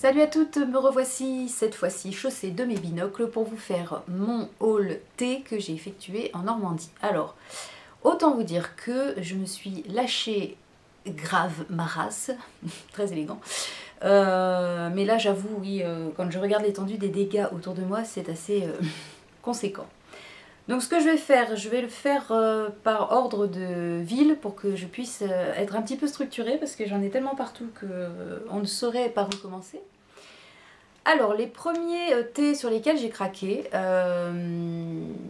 Salut à toutes, me revoici cette fois-ci chaussée de mes binocles pour vous faire mon haul thé que j'ai effectué en Normandie. Alors, autant vous dire que je me suis lâchée grave ma race, très élégant. Mais là j'avoue, oui, quand je regarde l'étendue des dégâts autour de moi, c'est assez conséquent. Donc ce que je vais faire, je vais le faire par ordre de ville pour que je puisse être un petit peu structurée parce que j'en ai tellement partout qu'on ne saurait par où commencer. Alors les premiers thés sur lesquels j'ai craqué,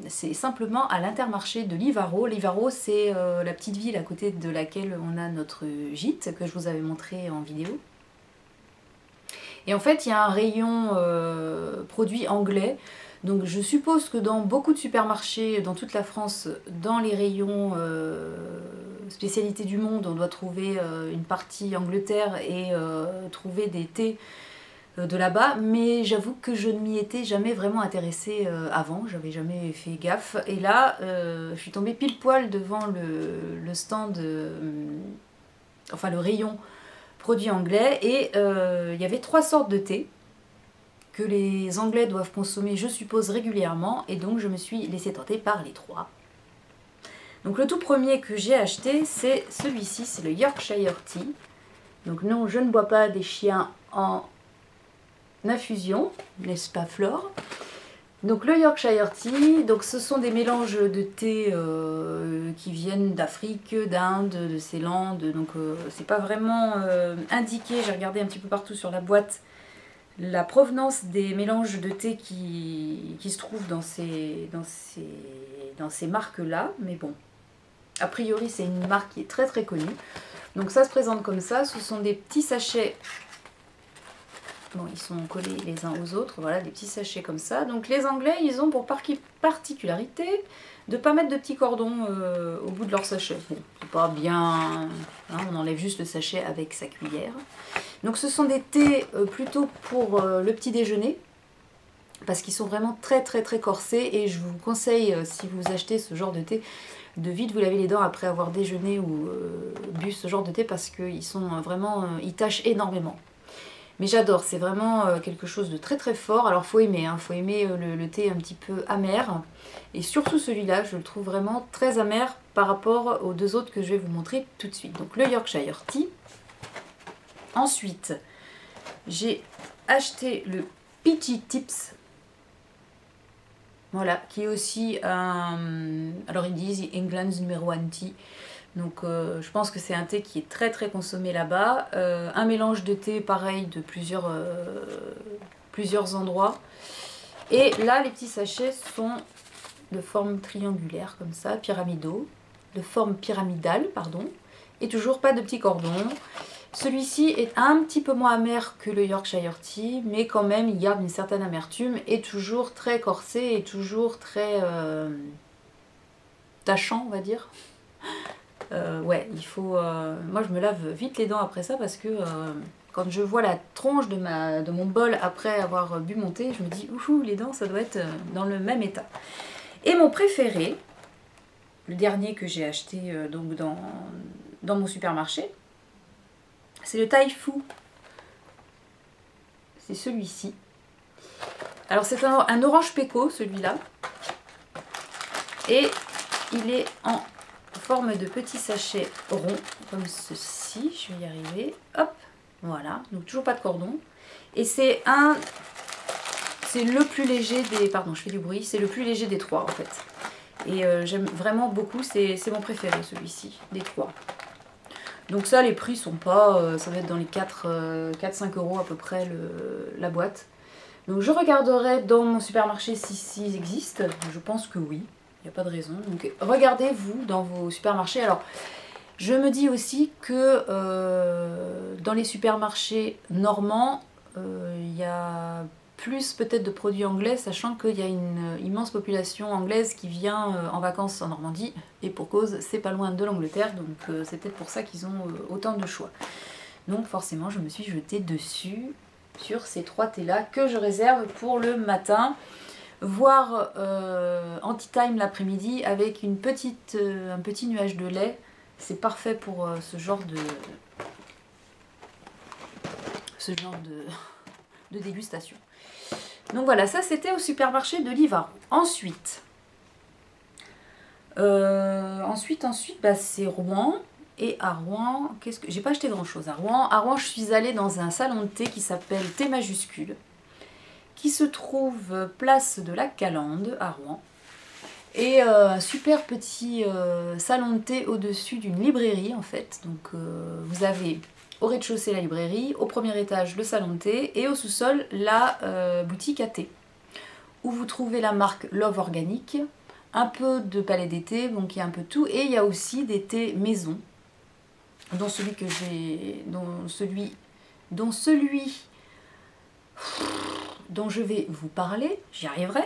c'est simplement à l'Intermarché de Livaro. Livaro, c'est la petite ville à côté de laquelle on a notre gîte que je vous avais montré en vidéo. Et en fait il y a un rayon produits anglais. Donc je suppose que dans beaucoup de supermarchés dans toute la France, dans les rayons spécialités du monde, on doit trouver une partie Angleterre et trouver des thés de là-bas, mais j'avoue que je ne m'y étais jamais vraiment intéressée avant, j'avais jamais fait gaffe. Et là, je suis tombée pile poil devant le stand, enfin le rayon produits anglais, et il y avait 3 sortes de thé que les Anglais doivent consommer, je suppose, régulièrement, et donc je me suis laissée tenter par les 3. Donc le tout premier que j'ai acheté, c'est celui-ci, c'est le Yorkshire Tea. Donc non, je ne bois pas des chiens en infusion, n'est-ce pas Flore? Donc le Yorkshire Tea, donc ce sont des mélanges de thé qui viennent d'Afrique, d'Inde, de Ceylan, donc c'est pas vraiment indiqué, j'ai regardé un petit peu partout sur la boîte la provenance des mélanges de thé qui se trouvent dans ces marques-là, mais bon, a priori c'est une marque qui est très très connue. Donc ça se présente comme ça, ce sont des petits sachets, bon ils sont collés les uns aux autres, voilà des petits sachets comme ça. Donc les Anglais ils ont pour particularité de ne pas mettre de petits cordons au bout de leur sachet. Bon, c'est pas bien, hein, on enlève juste le sachet avec sa cuillère. Donc ce sont des thés plutôt pour le petit déjeuner, parce qu'ils sont vraiment très très très corsés, et je vous conseille, si vous achetez ce genre de thé, de vite vous laver les dents après avoir déjeuné ou bu ce genre de thé, parce qu'ils sont vraiment, ils tâchent énormément. Mais j'adore, c'est vraiment quelque chose de très très fort. Alors faut aimer, hein, faut aimer le thé un petit peu amer, et surtout celui-là, je le trouve vraiment très amer par rapport aux deux autres que je vais vous montrer tout de suite. Donc le Yorkshire Tea. Ensuite, j'ai acheté le Peachy Tips, voilà, qui est aussi un... Alors ils disent England's numéro 1 tea, donc je pense que c'est un thé qui est très très consommé là-bas. Un mélange de thé pareil de plusieurs endroits. Et là, les petits sachets sont de forme triangulaire comme ça, pyramidaux, de forme pyramidale, pardon, et toujours pas de petits cordons. Celui-ci est un petit peu moins amer que le Yorkshire Tea, mais quand même il garde une certaine amertume, et toujours très corsé et toujours très tâchant, on va dire. Ouais, il faut... moi je me lave vite les dents après ça, parce que quand je vois la tronche de mon bol après avoir bu mon thé, je me dis ouhou, les dents ça doit être dans le même état. Et mon préféré, le dernier que j'ai acheté donc dans mon supermarché, c'est le Taifu. C'est celui-ci. Alors c'est un orange péco, celui-là. Et il est en forme de petit sachet rond, comme ceci. Je vais y arriver. Hop, voilà. Donc toujours pas de cordon. Et c'est le plus léger des... Pardon, je fais du bruit. C'est le plus léger des 3 en fait. Et j'aime vraiment beaucoup. C'est mon préféré, celui-ci, des 3. Donc ça, les prix sont pas... ça va être dans les 4-5 euros à peu près la boîte. Donc je regarderai dans mon supermarché s'ils existent. Je pense que oui, il n'y a pas de raison. Donc regardez-vous dans vos supermarchés. Alors je me dis aussi que dans les supermarchés normands, il y a plus peut-être de produits anglais, sachant qu'il y a une immense population anglaise qui vient en vacances en Normandie, et pour cause, c'est pas loin de l'Angleterre, donc c'est peut-être pour ça qu'ils ont autant de choix. Donc forcément, je me suis jetée dessus, sur ces 3 thés là que je réserve pour le matin, voire anti-time l'après-midi, avec un petit nuage de lait. C'est parfait pour ce genre de de dégustation. Donc voilà, ça c'était au supermarché de Livarot. Ensuite, bah, c'est Rouen. Et à Rouen, qu'est-ce que j'ai pas acheté grand chose à Rouen. À Rouen, je suis allée dans un salon de thé qui s'appelle Thé Majuscule, qui se trouve place de la Calande à Rouen. Et un super petit salon de thé au-dessus d'une librairie en fait. Donc vous avez au rez-de-chaussée la librairie, au premier étage le salon de thé et au sous-sol la boutique à thé. Où vous trouvez la marque Love Organic, un peu de palais d'été, donc il y a un peu de tout. Et il y a aussi des thés maison, dont celui que j'ai. Dont je vais vous parler, j'y arriverai.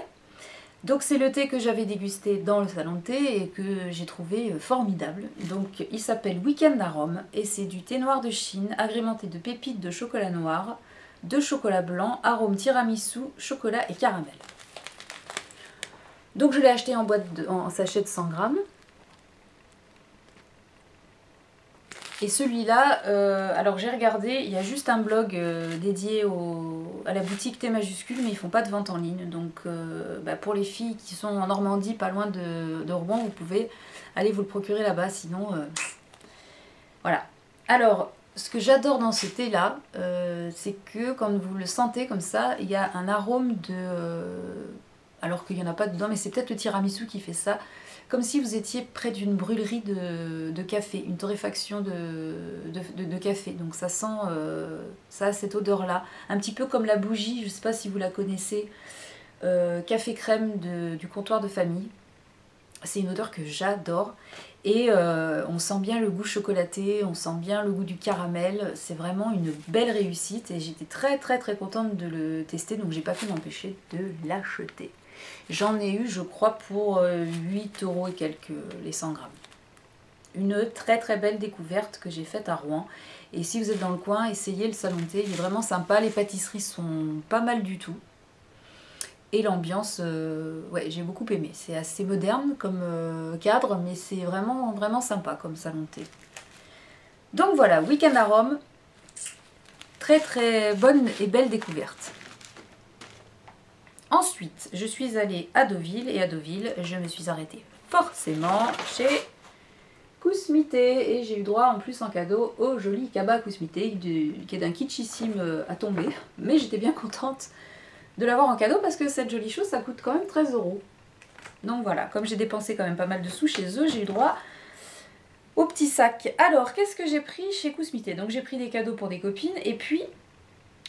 Donc c'est le thé que j'avais dégusté dans le salon de thé et que j'ai trouvé formidable. Donc il s'appelle Weekend Arôme et c'est du thé noir de Chine agrémenté de pépites de chocolat noir, de chocolat blanc, arôme tiramisu, chocolat et caramel. Donc je l'ai acheté en sachet de 100 grammes. Et celui-là, alors j'ai regardé, il y a juste un blog dédié à la boutique Thé Majuscule, mais ils font pas de vente en ligne. Donc pour les filles qui sont en Normandie, pas loin de Rouen, vous pouvez aller vous le procurer là-bas, sinon voilà. Alors, ce que j'adore dans ce thé-là, c'est que quand vous le sentez comme ça, il y a un arôme alors qu'il n'y en a pas dedans, mais c'est peut-être le tiramisu qui fait ça. Comme si vous étiez près d'une brûlerie de café, une torréfaction de café. Donc ça sent, ça a cette odeur-là. Un petit peu comme la bougie, je ne sais pas si vous la connaissez, café crème du comptoir de famille. C'est une odeur que j'adore. Et on sent bien le goût chocolaté, on sent bien le goût du caramel. C'est vraiment une belle réussite et j'étais très très très contente de le tester. Donc j'ai pas pu m'empêcher de l'acheter. J'en ai eu, je crois, pour 8 € et quelques les 100 grammes. Une très très belle découverte que j'ai faite à Rouen. Et si vous êtes dans le coin, essayez le salon de thé. Il est vraiment sympa. Les pâtisseries sont pas mal du tout. Et l'ambiance, ouais, j'ai beaucoup aimé. C'est assez moderne comme cadre, mais c'est vraiment vraiment sympa comme salon de thé. Donc voilà, Weekend à Rome. Très très bonne et belle découverte. Ensuite, je suis allée à Deauville et à Deauville, je me suis arrêtée forcément chez Kousmité et j'ai eu droit en plus en cadeau au joli cabas Kousmité qui est d'un kitschissime à tomber. Mais j'étais bien contente de l'avoir en cadeau parce que cette jolie chose ça coûte quand même 13 €. Donc voilà, comme j'ai dépensé quand même pas mal de sous chez eux, j'ai eu droit au petit sac. Alors, qu'est-ce que j'ai pris chez Kousmité? Donc j'ai pris des cadeaux pour des copines et puis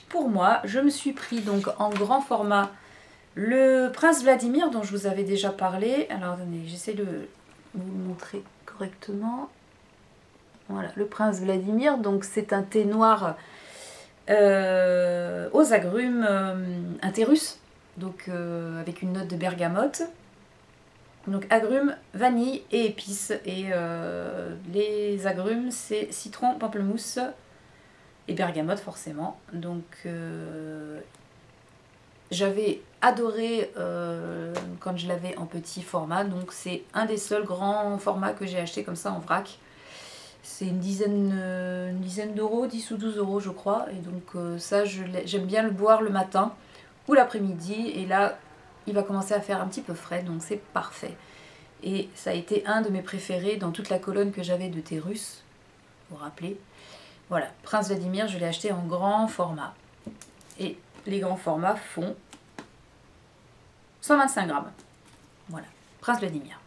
pour moi, je me suis pris donc en grand format le prince Vladimir dont je vous avais déjà parlé. Alors attendez, j'essaie de vous le montrer correctement. Voilà, le prince Vladimir, donc c'est un thé noir aux agrumes, un thé russe, donc avec une note de bergamote. Donc agrumes, vanille et épices. Et les agrumes, c'est citron, pamplemousse et bergamote forcément. Donc j'avais adoré quand je l'avais en petit format, donc c'est un des seuls grands formats que j'ai acheté comme ça en vrac. C'est une dizaine d'euros, 10 ou 12 € je crois, et donc ça j'aime bien le boire le matin ou l'après-midi, et là il va commencer à faire un petit peu frais, donc c'est parfait. Et ça a été un de mes préférés dans toute la colonne que j'avais de thé russe, vous vous rappelez. Voilà, Prince Vladimir, je l'ai acheté en grand format. Et les grands formats font 125 grammes. Voilà, Prince Vladimir.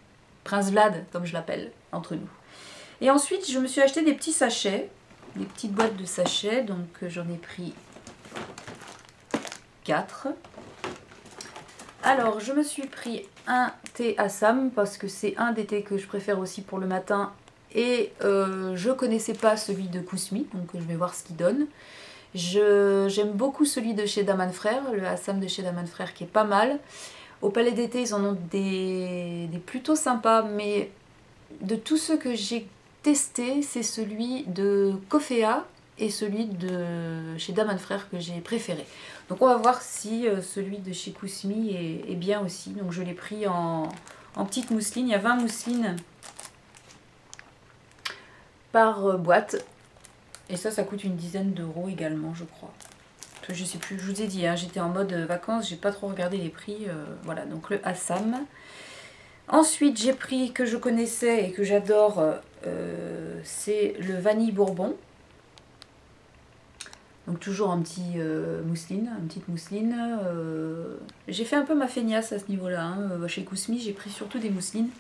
Prince Vlad, comme je l'appelle entre nous. Et ensuite, je me suis acheté des petits sachets, des petites boîtes de sachets. Donc j'en ai pris 4. Alors, je me suis pris un thé Assam parce que c'est un des thés que je préfère aussi pour le matin. Et je connaissais pas celui de Kousmi, donc je vais voir ce qu'il donne. J'aime beaucoup celui de chez Daman Frères, le Assam de chez Daman Frères qui est pas mal. Au Palais d'été, ils en ont des plutôt sympas, mais de tous ceux que j'ai testés, c'est celui de Kofea et celui de chez Daman Frères que j'ai préféré. Donc on va voir si celui de chez Kousmi est bien aussi. Donc je l'ai pris en petite mousseline, il y a 20 mousselines par boîte. Et ça coûte une dizaine d'euros également, je crois. Je sais plus, je vous ai dit, hein, j'étais en mode vacances, j'ai pas trop regardé les prix. Voilà, donc le Assam. Ensuite, j'ai pris, que je connaissais et que j'adore, c'est le vanille bourbon. Donc toujours un petit mousseline, une petite mousseline. J'ai fait un peu ma feignasse à ce niveau-là. Hein. Chez Kousmi, j'ai pris surtout des mousselines.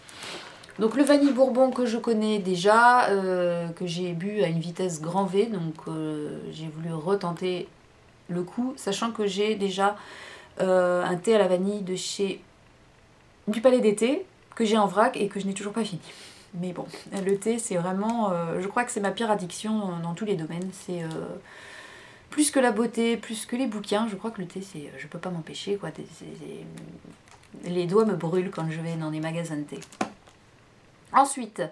Donc le vanille bourbon que je connais déjà, que j'ai bu à une vitesse grand V. Donc j'ai voulu retenter le coup, sachant que j'ai déjà un thé à la vanille de chez du Palais d'été, que j'ai en vrac et que je n'ai toujours pas fini. Mais bon, le thé, c'est vraiment... je crois que c'est ma pire addiction dans tous les domaines. C'est plus que la beauté, plus que les bouquins. Je crois que le thé, c'est... Je peux pas m'empêcher, quoi. Les doigts me brûlent quand je vais dans des magasins de thé. Ensuite,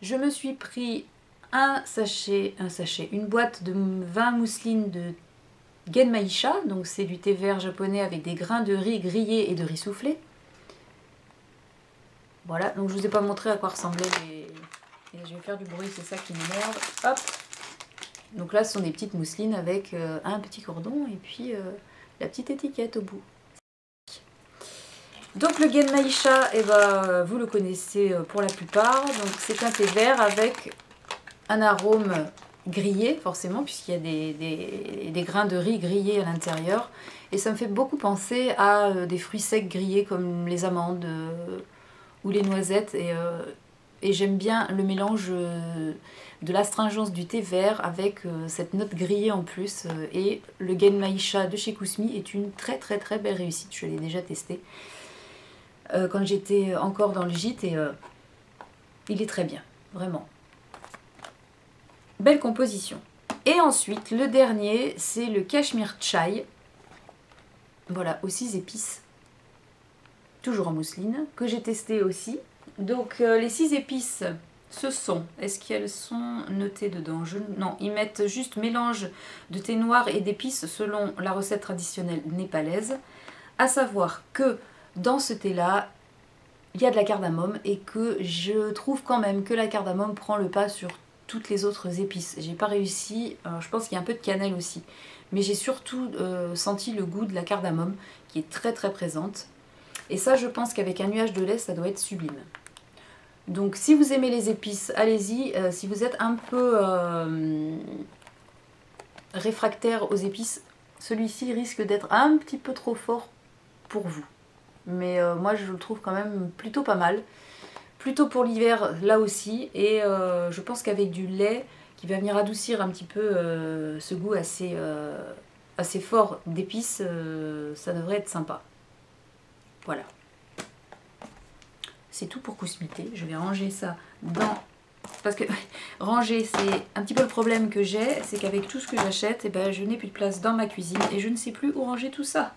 je me suis pris une boîte de vin mousseline de Genmaisha. Donc c'est du thé vert japonais avec des grains de riz grillés et de riz soufflé. Voilà, donc je vous ai pas montré à quoi ressemblaient les... Et je vais faire du bruit, c'est ça qui m'énerve. Hop. Donc là, ce sont des petites mousselines avec un petit cordon et puis la petite étiquette au bout. Donc le Genmaisha, eh ben, vous le connaissez pour la plupart. Donc c'est un thé vert avec un arôme grillé, forcément, puisqu'il y a des grains de riz grillés à l'intérieur. Et ça me fait beaucoup penser à des fruits secs grillés comme les amandes ou les noisettes. Et j'aime bien le mélange de l'astringence du thé vert avec cette note grillée en plus. Et le Genmaisha de chez Kousmi est une très très très belle réussite. Je l'ai déjà testé quand j'étais encore dans le gîte et il est très bien, vraiment. Belle composition. Et ensuite, le dernier, c'est le Cashmere Chai. Voilà, aux 6 épices. Toujours en mousseline, que j'ai testé aussi. Donc les 6 épices, ce sont, est-ce qu'elles sont notées dedans? Non, ils mettent juste mélange de thé noir et d'épices selon la recette traditionnelle népalaise. À savoir que dans ce thé-là, il y a de la cardamome et que je trouve quand même que la cardamome prend le pas sur toutes les autres épices. J'ai pas réussi, je pense qu'il y a un peu de cannelle aussi, mais j'ai surtout senti le goût de la cardamome qui est très très présente. Et ça, je pense qu'avec un nuage de lait, ça doit être sublime. Donc si vous aimez les épices, allez-y. Si vous êtes un peu réfractaire aux épices, celui-ci risque d'être un petit peu trop fort pour vous. Mais moi, je le trouve quand même plutôt pas mal. Plutôt pour l'hiver, là aussi. Et je pense qu'avec du lait, qui va venir adoucir un petit peu ce goût assez fort d'épices, ça devrait être sympa. Voilà. C'est tout pour Kousmité. Je vais ranger ça dans... Parce que ranger, c'est un petit peu le problème que j'ai. C'est qu'avec tout ce que j'achète, eh ben, je n'ai plus de place dans ma cuisine. Et je ne sais plus où ranger tout ça.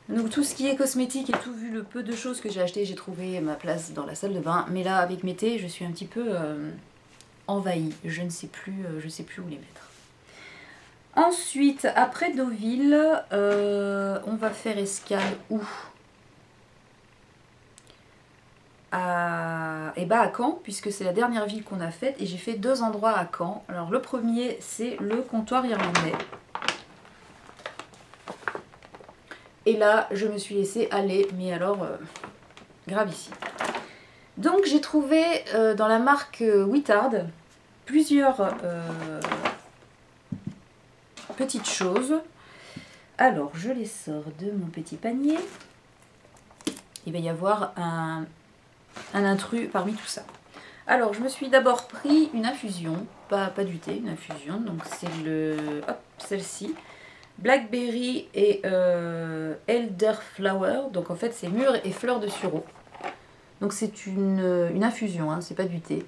Donc tout ce qui est cosmétique et tout, vu le peu de choses que j'ai acheté, j'ai trouvé ma place dans la salle de bain. Mais là, avec mes thés, je suis un petit peu envahie. Je ne sais plus, je sais plus où les mettre. Ensuite, après Deauville, on va faire escale où? À Caen, puisque c'est la dernière ville qu'on a faite. Et j'ai fait 2 endroits à Caen. Alors le premier, c'est le comptoir irlandais. Et là, je me suis laissée aller, mais alors, gravissime. Donc j'ai trouvé dans la marque Whittard plusieurs petites choses. Alors, je les sors de mon petit panier. Il va y avoir un intrus parmi tout ça. Alors, je me suis d'abord pris une infusion, pas du thé, une infusion. Donc c'est celle-ci. Blackberry et elderflower. Donc en fait, c'est mûre et fleurs de sureau. Donc c'est une infusion, hein, c'est pas du thé.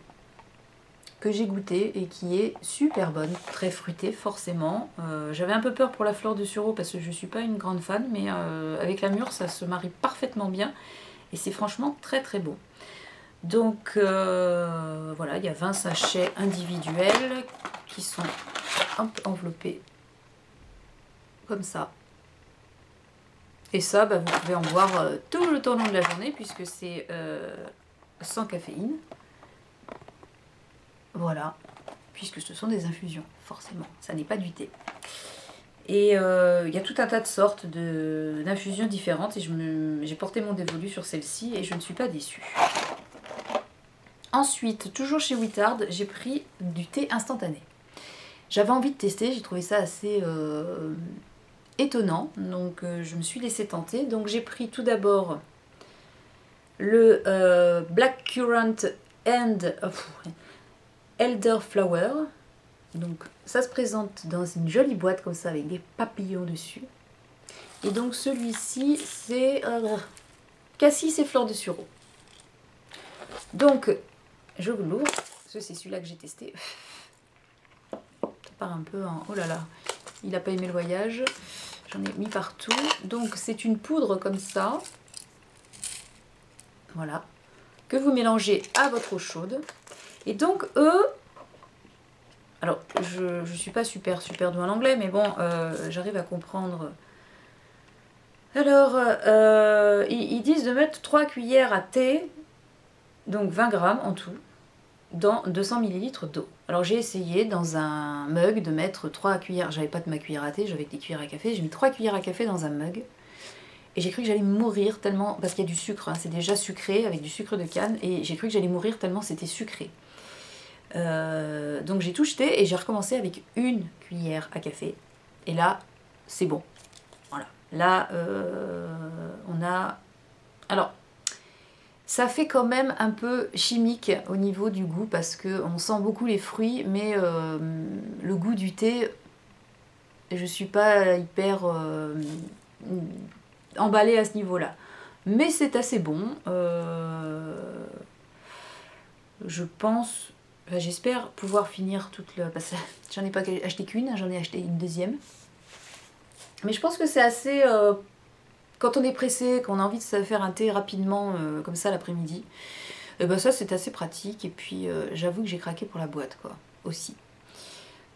Que j'ai goûté et qui est super bonne, très fruitée forcément. J'avais un peu peur pour la fleur de sureau parce que je suis pas une grande fan, mais avec la mûre ça se marie parfaitement bien et c'est franchement très très bon. Donc voilà, il y a 20 sachets individuels qui sont enveloppés comme ça. Et ça, bah, vous pouvez en boire tout le temps long de la journée puisque c'est sans caféine. Voilà, puisque ce sont des infusions, forcément, ça n'est pas du thé. Et il y a tout un tas de sortes d'infusions différentes et j'ai porté mon dévolu sur celle-ci et je ne suis pas déçue. Ensuite, toujours chez Wittard, j'ai pris du thé instantané. J'avais envie de tester, j'ai trouvé ça assez étonnant, donc je me suis laissée tenter. Donc j'ai pris tout d'abord le Black Currant and Elderflower. Donc ça se présente dans une jolie boîte comme ça avec des papillons dessus. Et donc celui-ci c'est cassis et fleurs de sureau. Donc je l'ouvre, parce que c'est celui-là que j'ai testé. Ça part un peu en... Oh là là, il n'a pas aimé le voyage. J'en ai mis partout. Donc c'est une poudre comme ça. Voilà. Que vous mélangez à votre eau chaude. Et donc eux... Alors je suis pas super douée en anglais, mais bon, j'arrive à comprendre. Alors, ils disent de mettre 3 cuillères à thé, donc 20 grammes en tout, dans 200 ml d'eau. Alors j'ai essayé dans un mug de mettre 3 cuillères, j'avais pas de ma cuillère à thé, j'avais des cuillères à café, j'ai mis 3 cuillères à café dans un mug. Et j'ai cru que j'allais mourir tellement, parce qu'il y a du sucre, hein, c'est déjà sucré avec du sucre de canne, et j'ai cru que j'allais mourir tellement c'était sucré. Donc j'ai tout jeté et j'ai recommencé avec 1 cuillère à café. Et là, c'est bon. Voilà. Là, on a... Alors, ça fait quand même un peu chimique au niveau du goût parce qu'on sent beaucoup les fruits, mais le goût du thé, je suis pas hyper emballée à ce niveau-là. Mais c'est assez bon. Je pense... Enfin, j'espère pouvoir finir toute le... Parce que j'en ai pas acheté qu'une, j'en ai acheté une deuxième. Mais je pense que c'est assez... Quand on est pressé, qu'on a envie de se faire un thé rapidement, comme ça l'après-midi, et ben ça c'est assez pratique. Et puis j'avoue que j'ai craqué pour la boîte, quoi, aussi.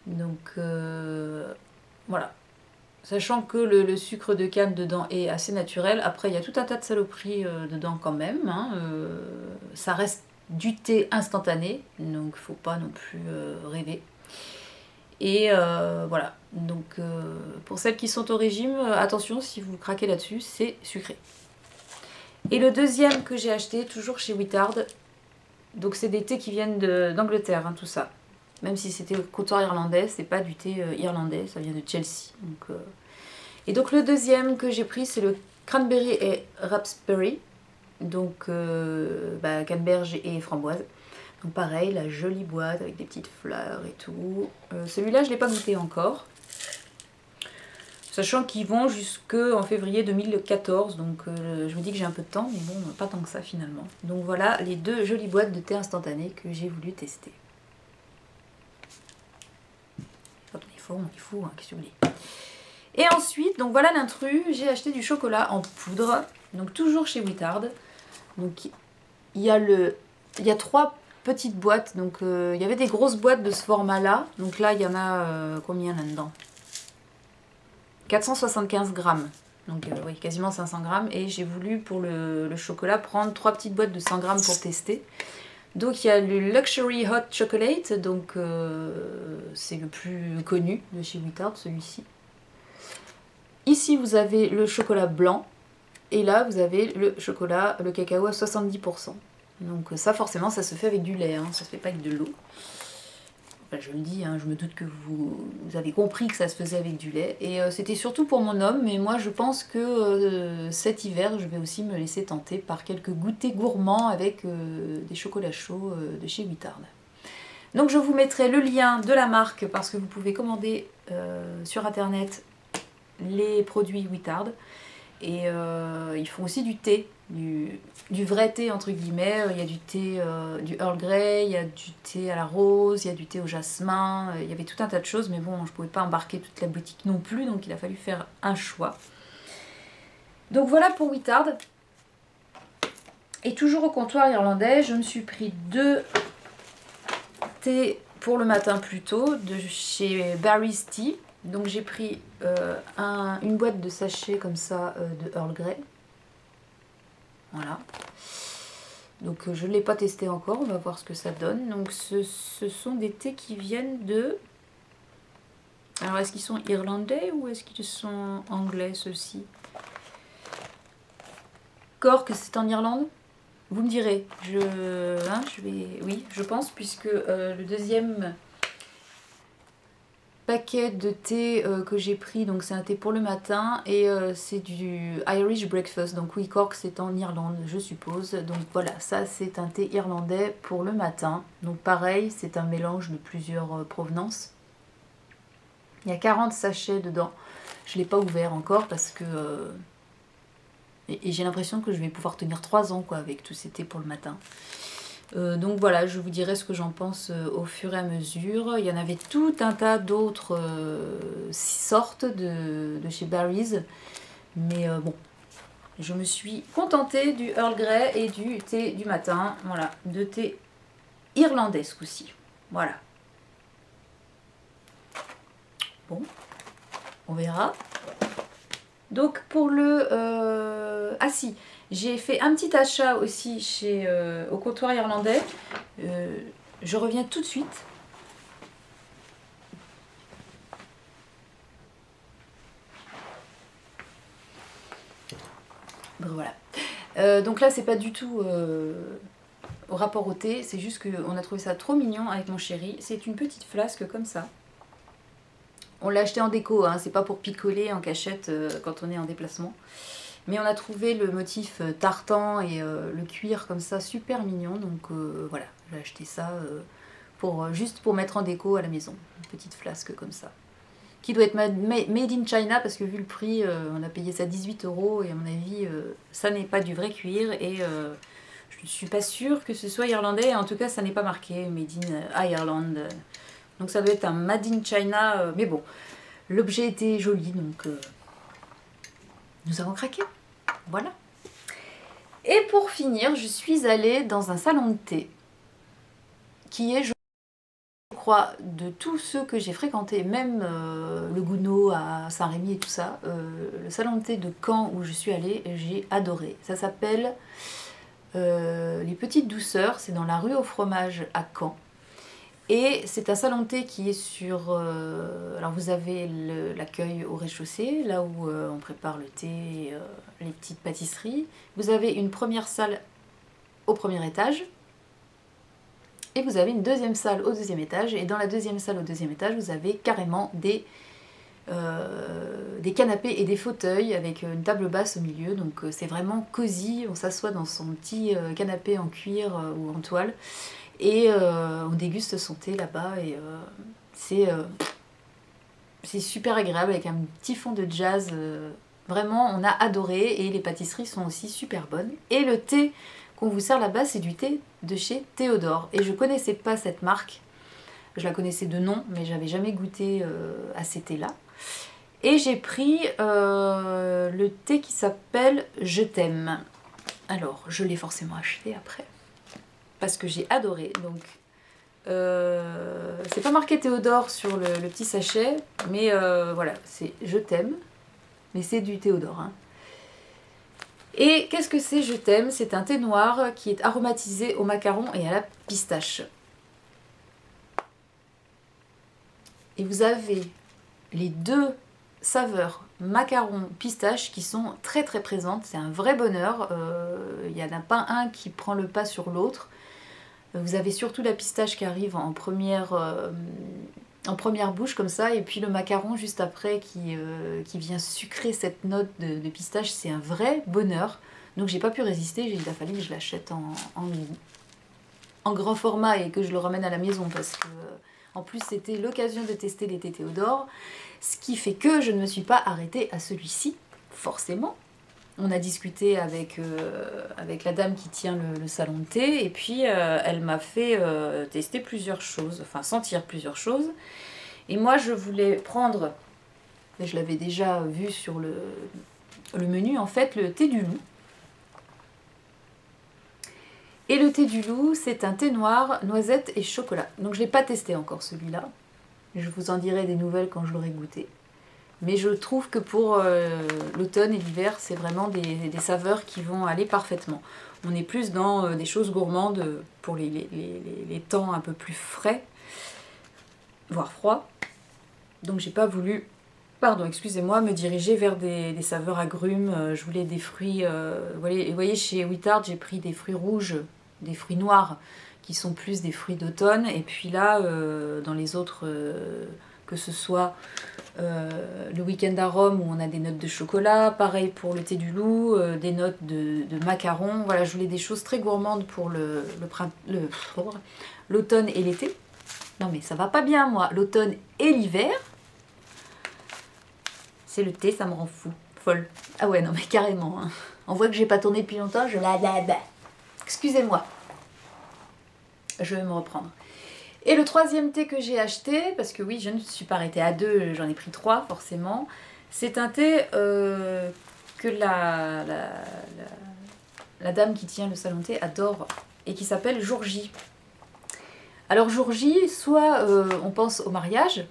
Donc voilà. Sachant que le sucre de canne dedans est assez naturel. Après, il y a tout un tas de saloperies dedans quand même. Hein. Ça reste du thé instantané, donc faut pas non plus rêver. Et voilà, donc pour celles qui sont au régime, attention, si vous craquez là-dessus, c'est sucré. Et le deuxième que j'ai acheté, toujours chez Wittard, donc c'est des thés qui viennent d'Angleterre, hein, tout ça. Même si c'était au comptoir irlandais, c'est pas du thé irlandais, ça vient de Chelsea. Donc, et donc le deuxième que j'ai pris, c'est le cranberry et raspberry, donc canneberge et framboise. Donc pareil, la jolie boîte avec des petites fleurs et tout. Celui-là, je ne l'ai pas goûté encore. Sachant qu'ils vont jusqu'en février 2014. Donc je me dis que j'ai un peu de temps, mais bon, pas tant que ça finalement. Donc voilà les 2 jolies boîtes de thé instantané que j'ai voulu tester. Quand on est faux, hein, qu'est-ce que vous voulez. Et ensuite, donc voilà l'intrus, j'ai acheté du chocolat en poudre. Donc toujours chez Wittard. Donc il y a 3 petites boîtes, donc il y avait des grosses boîtes de ce format là, donc là il y en a combien là-dedans, 475 grammes, donc oui, quasiment 500 grammes, et j'ai voulu pour le chocolat prendre 3 petites boîtes de 100 grammes pour tester. Donc il y a le Luxury Hot Chocolate, donc c'est le plus connu de chez Wittard, celui-ci. Ici vous avez le chocolat blanc, et là vous avez le chocolat, le cacao à 70%. Donc ça forcément ça se fait avec du lait, hein, ça se fait pas avec de l'eau. Enfin, je le dis, hein, je me doute que vous avez compris que ça se faisait avec du lait. Et c'était surtout pour mon homme, mais moi je pense que cet hiver je vais aussi me laisser tenter par quelques goûters gourmands avec des chocolats chauds de chez Wittard. Donc je vous mettrai le lien de la marque parce que vous pouvez commander sur internet les produits Wittard. Et ils font aussi du thé, du vrai thé entre guillemets. Il y a du thé, du Earl Grey, il y a du thé à la rose, il y a du thé au jasmin. Il y avait tout un tas de choses, mais bon, je ne pouvais pas embarquer toute la boutique non plus, donc il a fallu faire un choix. Donc voilà pour Wittard. Et toujours au comptoir irlandais, je me suis pris 2 thés pour le matin plus tôt, de chez Barry's Tea. Donc j'ai pris une boîte de sachets comme ça de Earl Grey. Voilà. Donc je ne l'ai pas testé encore, on va voir ce que ça donne. Donc ce sont des thés qui viennent de Alors, est-ce qu'ils sont irlandais ou est-ce qu'ils sont anglais, ceux-ci? Cork, c'est en Irlande? Vous me direz. Je vais... Oui, je pense, puisque le deuxième paquet de thé que j'ai pris, donc c'est un thé pour le matin, et c'est du Irish Breakfast. Donc oui, Cork, c'est en Irlande, je suppose. Donc voilà, ça, c'est un thé irlandais pour le matin. Donc pareil, c'est un mélange de plusieurs provenances. Il y a 40 sachets dedans. Je ne l'ai pas ouvert encore parce que... et j'ai l'impression que je vais pouvoir tenir 3 ans quoi, avec tout ces thés pour le matin. Donc voilà, je vous dirai ce que j'en pense au fur et à mesure. Il y en avait tout un tas d'autres sortes de chez Barry's. Mais bon, je me suis contentée du Earl Grey et du thé du matin. Voilà, de thé irlandais ce coup-ci. Voilà. Bon, on verra. Donc pour le... Ah si, j'ai fait un petit achat aussi chez, au comptoir irlandais. Je reviens tout de suite. Bon, voilà. Donc là, c'est pas du tout au rapport au thé. C'est juste qu'on a trouvé ça trop mignon avec mon chéri. C'est une petite flasque comme ça. On l'a acheté en déco, hein, c'est pas pour picoler en cachette quand on est en déplacement. Mais on a trouvé le motif tartan et le cuir comme ça super mignon. Donc voilà, j'ai acheté ça juste pour mettre en déco à la maison. Une petite flasque comme ça. Qui doit être made in China parce que vu le prix, on a payé ça 18 € et à mon avis, ça n'est pas du vrai cuir. Et je ne suis pas sûre que ce soit irlandais. En tout cas, ça n'est pas marqué made in Ireland. Donc ça doit être un made in China. Mais bon, l'objet était joli donc nous avons craqué. Voilà. Et pour finir, je suis allée dans un salon de thé qui est, je crois, de tous ceux que j'ai fréquentés, même le Gounod à Saint-Rémy et tout ça, le salon de thé de Caen où je suis allée, j'ai adoré. Ça s'appelle Les Petites Douceurs, c'est dans la rue au fromage à Caen. Et c'est un salon de thé qui est sur... alors vous avez l'accueil au rez-de-chaussée, là où on prépare le thé, les petites pâtisseries. Vous avez une première salle au premier étage. Et vous avez une deuxième salle au deuxième étage. Et dans la deuxième salle au deuxième étage, vous avez carrément des canapés et des fauteuils avec une table basse au milieu. Donc c'est vraiment cosy. On s'assoit dans son petit canapé en cuir ou en toile. Et on déguste son thé là-bas. Et c'est super agréable avec un petit fond de jazz. Vraiment, on a adoré. Et les pâtisseries sont aussi super bonnes. Et le thé qu'on vous sert là-bas, c'est du thé de chez Théodore. Et je connaissais pas cette marque. Je la connaissais de nom, mais j'avais jamais goûté à ces thés-là. Et j'ai pris le thé qui s'appelle Je t'aime. Alors, je l'ai forcément acheté après. Parce que j'ai adoré. Donc, c'est pas marqué Théodore sur le petit sachet. Mais voilà, c'est Je t'aime. Mais c'est du Théodore, hein. Et qu'est-ce que c'est Je t'aime? C'est un thé noir qui est aromatisé au macaron et à la pistache. Et vous avez les deux saveurs macaron pistache qui sont très très présentes. C'est un vrai bonheur. Il n'y en a pas un qui prend le pas sur l'autre. Vous avez surtout la pistache qui arrive en première bouche comme ça, et puis le macaron juste après qui vient sucrer cette note de pistache. C'est un vrai bonheur. Donc j'ai pas pu résister, il a fallu que je l'achète en grand format et que je le ramène à la maison parce que en plus c'était l'occasion de tester les thés Théodore, ce qui fait que je ne me suis pas arrêtée à celui-ci, forcément. On a discuté avec la dame qui tient le salon de thé et puis elle m'a fait tester plusieurs choses, enfin sentir plusieurs choses. Et moi je voulais prendre, et je l'avais déjà vu sur le menu en fait, le thé du loup. Et le thé du loup, c'est un thé noir, noisette et chocolat. Donc je ne l'ai pas testé encore celui-là. Je vous en dirai des nouvelles quand je l'aurai goûté. Mais je trouve que pour l'automne et l'hiver, c'est vraiment des saveurs qui vont aller parfaitement. On est plus dans des choses gourmandes pour les temps un peu plus frais, voire froids. Donc j'ai pas voulu, pardon, excusez-moi, me diriger vers des saveurs agrumes. Je voulais des fruits, vous voyez chez Wittard, j'ai pris des fruits rouges, des fruits noirs, qui sont plus des fruits d'automne. Et puis là, dans les autres, que ce soit le week-end à Rome, où on a des notes de chocolat, pareil pour le thé du loup, des notes de macarons. Voilà, je voulais des choses très gourmandes pour l'automne et l'été. Non mais ça va pas bien moi, l'automne et l'hiver. C'est le thé, ça me rend fou, folle. Ah ouais, non mais carrément. Hein. On voit que j'ai pas tourné depuis longtemps, je la. Excusez-moi. Je vais me reprendre. Et le troisième thé que j'ai acheté, parce que oui, je ne suis pas arrêtée à 2, j'en ai pris 3 forcément, c'est un thé que la dame qui tient le salon thé adore et qui s'appelle Jour J. Alors Jour J, soit on pense au mariage,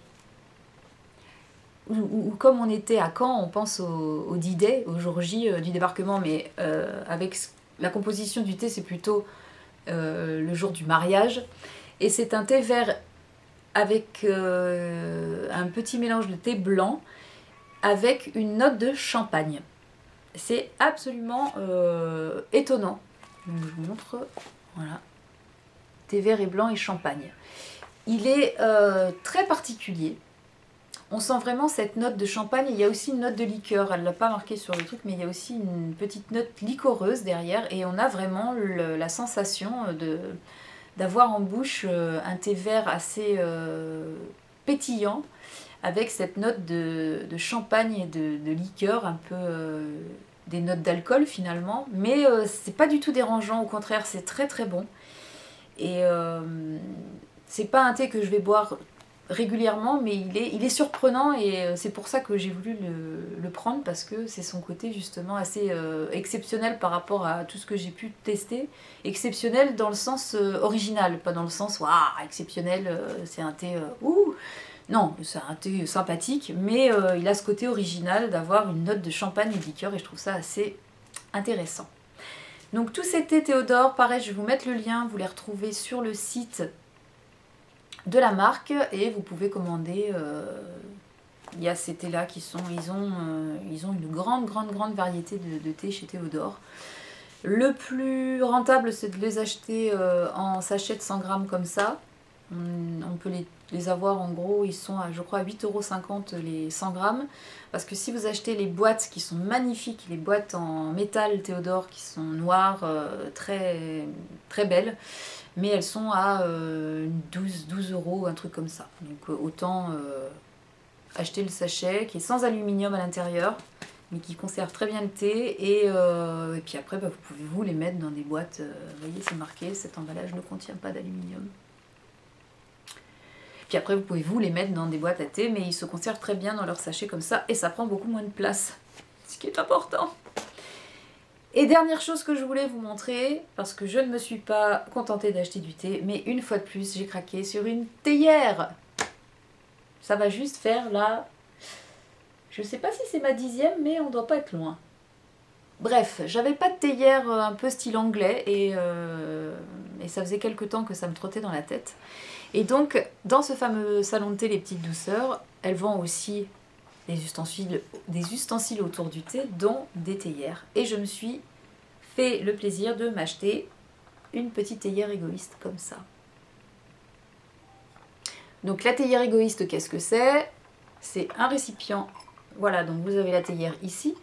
ou comme on était à Caen, on pense au D-Day, au Jour J du débarquement, mais avec la composition du thé, c'est plutôt le jour du mariage. Et c'est un thé vert avec un petit mélange de thé blanc avec une note de champagne. C'est absolument étonnant. Je vous montre. Voilà. Thé vert et blanc et champagne. Il est très particulier. On sent vraiment cette note de champagne. Il y a aussi une note de liqueur. Elle ne l'a pas marqué sur le truc, mais il y a aussi une petite note liquoreuse derrière. Et on a vraiment la sensation d'avoir en bouche un thé vert assez pétillant, avec cette note de champagne et de liqueur, un peu des notes d'alcool finalement. Mais c'est pas du tout dérangeant, au contraire, c'est très très bon. Et c'est pas un thé que je vais boire régulièrement, mais il est surprenant et c'est pour ça que j'ai voulu le prendre, parce que c'est son côté justement assez exceptionnel par rapport à tout ce que j'ai pu tester. Exceptionnel dans le sens original, pas dans le sens waouh, exceptionnel, c'est un thé ouh. Non, c'est un thé sympathique, mais il a ce côté original d'avoir une note de champagne et de liqueur et je trouve ça assez intéressant. Donc tous ces thés Théodore, pareil, je vais vous mettre le lien, vous les retrouvez sur le site de la marque et vous pouvez commander. Il y a ces thés là qui sont, ils ont une grande variété de thé chez Théodore. Le plus rentable, c'est de les acheter en sachet de 100 grammes comme ça. On peut les avoir en gros, ils sont à je crois 8,50 € les 100 grammes. Parce que si vous achetez les boîtes qui sont magnifiques, les boîtes en métal Théodore qui sont noires, très, très belles, mais elles sont à 12 €, un truc comme ça. Donc autant acheter le sachet qui est sans aluminium à l'intérieur, mais qui conserve très bien le thé. Et puis après, vous pouvez vous les mettre dans des boîtes. Vous voyez, c'est marqué, cet emballage ne contient pas d'aluminium. Puis après, vous pouvez vous les mettre dans des boîtes à thé, mais ils se conservent très bien dans leur sachet comme ça, et ça prend beaucoup moins de place, ce qui est important. Et dernière chose que je voulais vous montrer, parce que je ne me suis pas contentée d'acheter du thé, mais une fois de plus, j'ai craqué sur une théière. Ça va juste faire là... Je sais pas si c'est ma 10e, mais on doit pas être loin. Bref, j'avais pas de théière un peu style anglais, et ça faisait quelques temps que ça me trottait dans la tête. Et donc, dans ce fameux salon de thé, les petites douceurs, elles vendent aussi des ustensiles autour du thé, dont des théières. Et je me suis fait le plaisir de m'acheter une petite théière égoïste comme ça. Donc la théière égoïste, qu'est-ce que c'est? C'est un récipient. Voilà, donc vous avez la théière ici.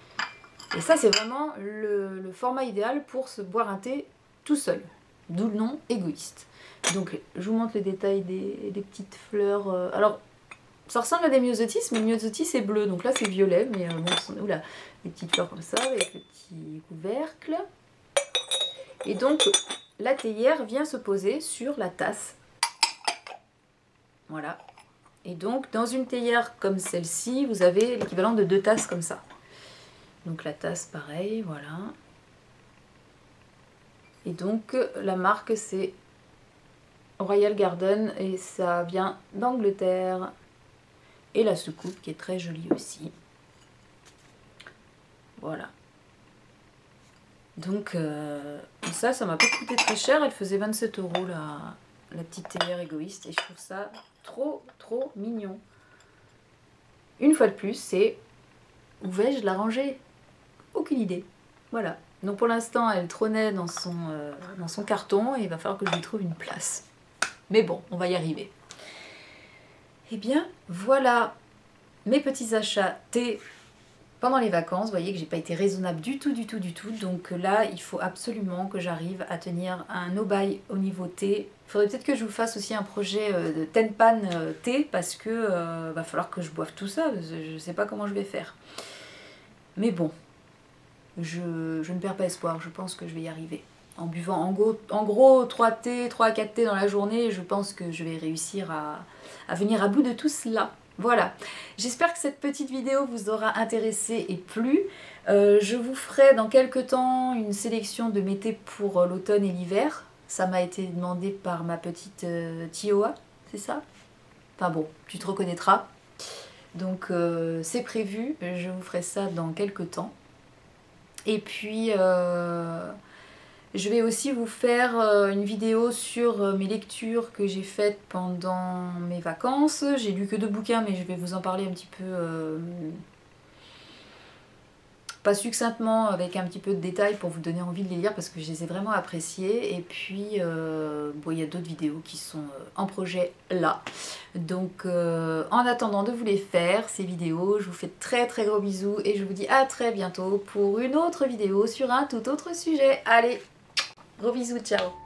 Et ça, c'est vraiment le format idéal pour se boire un thé tout seul. D'où le nom égoïste. Donc je vous montre les détails des petites fleurs. Alors, ça ressemble à des myosotis, mais le myosotis c'est bleu. Donc là, c'est violet, mais bon, oula, des petites fleurs comme ça, avec le petit couvercle. Et donc, la théière vient se poser sur la tasse. Voilà. Et donc, dans une théière comme celle-ci, vous avez l'équivalent de 2 tasses comme ça. Donc la tasse, pareil, voilà. Et donc, la marque, c'est Royal Garden, et ça vient d'Angleterre. Et la soucoupe, qui est très jolie aussi. Voilà. Donc, ça m'a pas coûté très cher. Elle faisait 27 € la petite théière égoïste. Et je trouve ça trop mignon. une fois de plus, c'est où vais-je la ranger? Aucune idée. Voilà. Donc pour l'instant, elle trônait dans son carton et il va falloir que je lui trouve une place. Mais bon, on va y arriver. Eh bien, voilà mes petits achats thé pendant les vacances. Vous voyez que j'ai pas été raisonnable du tout. Donc là, il faut absolument que j'arrive à tenir un no-buy au niveau thé. Il faudrait peut-être que je vous fasse aussi un projet de tenpan thé parce que va falloir que je boive tout ça. Je sais pas comment je vais faire. Mais bon, je ne perds pas espoir. Je pense que je vais y arriver. En buvant en gros 3 thés, 3 à 4 thés dans la journée, je pense que je vais réussir à venir à bout de tout cela. Voilà, j'espère que cette petite vidéo vous aura intéressé et plu. Je vous ferai dans quelques temps une sélection de mes thés pour l'automne et l'hiver. Ça m'a été demandé par ma petite Tioa, c'est ça? Enfin bon, tu te reconnaîtras. Donc c'est prévu, je vous ferai ça dans quelques temps. Et puis je vais aussi vous faire une vidéo sur mes lectures que j'ai faites pendant mes vacances. J'ai lu que 2 bouquins, mais je vais vous en parler un petit peu, pas succinctement, avec un petit peu de détails pour vous donner envie de les lire parce que je les ai vraiment appréciés. Et puis, bon, il y a d'autres vidéos qui sont en projet là. Donc, en attendant de vous les faire, ces vidéos, je vous fais de très très gros bisous et je vous dis à très bientôt pour une autre vidéo sur un tout autre sujet. Allez! Gros bisous, ciao!